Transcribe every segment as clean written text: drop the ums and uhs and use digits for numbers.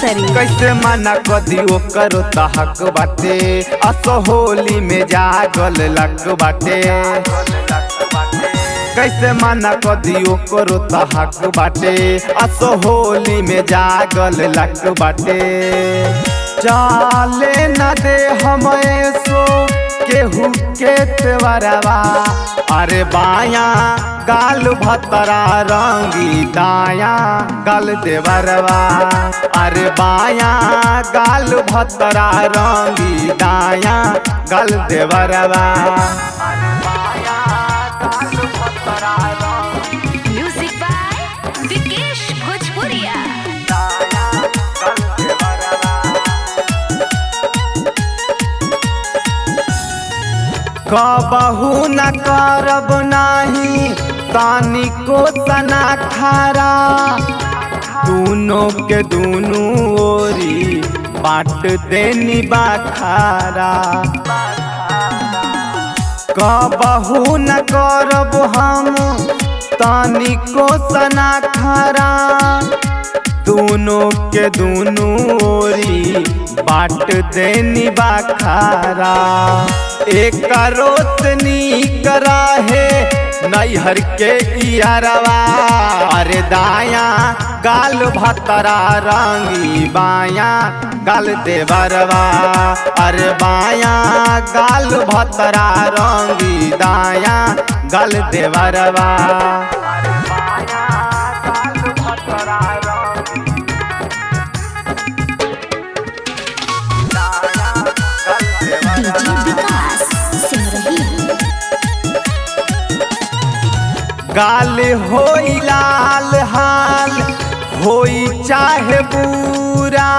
सरी। कैसे मना कदी ओकरो तहक बाटे, असो होली में जागल लक बाटे। कैसे मना कदी ओकरो तहक बाटे, असो होली में जागल लक बाटे। चाले न दे हमें सो केहू के तेवरवा, अरे बाया गाल भतरा रंगी दाया गाल देवरवा, अरे बाया गाल भतरा रंगी दाया गाल देवरवा। म्यूजिक बाय विकेश भोजपुरिया। कबहू न करब नाही तानिको तना खारा, दूनों के दूनों ओरी बाट देनी बाखारा। कबहू न करब हम तानिको तना खारा, दूनों के दूनों ओरी बाट देनी बाखारा। एक रोशनी करा है नैहर के इयारवा, अरे दाया गाल भतरा रंगी बाया गाल देवरवा, अरे बाया गाल भतरा रंगी दाया गाल देवरवा। डीजे विकास सिमरही। गाल होई लाल हाल होई चाहे बुरा,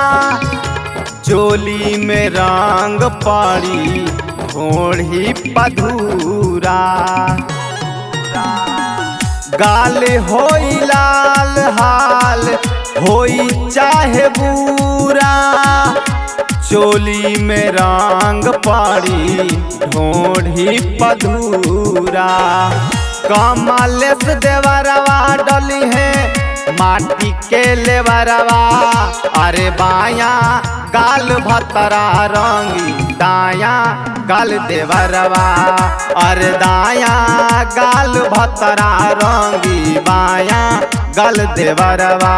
चोली में रंग पड़ी घोड़ी पधूरा। गाल होई लाल हाल होई चाहे बुरा, चोली में रंग पड़ी ढोढ़ी पधूरा। कमलेश देवरवा डली है माटी के लेवरवा, अरे बाया गाल भतरा रंगी दाया गाल देवरवा, अरे दाया गाल भतरा रंगी बाया गाल देवरवा।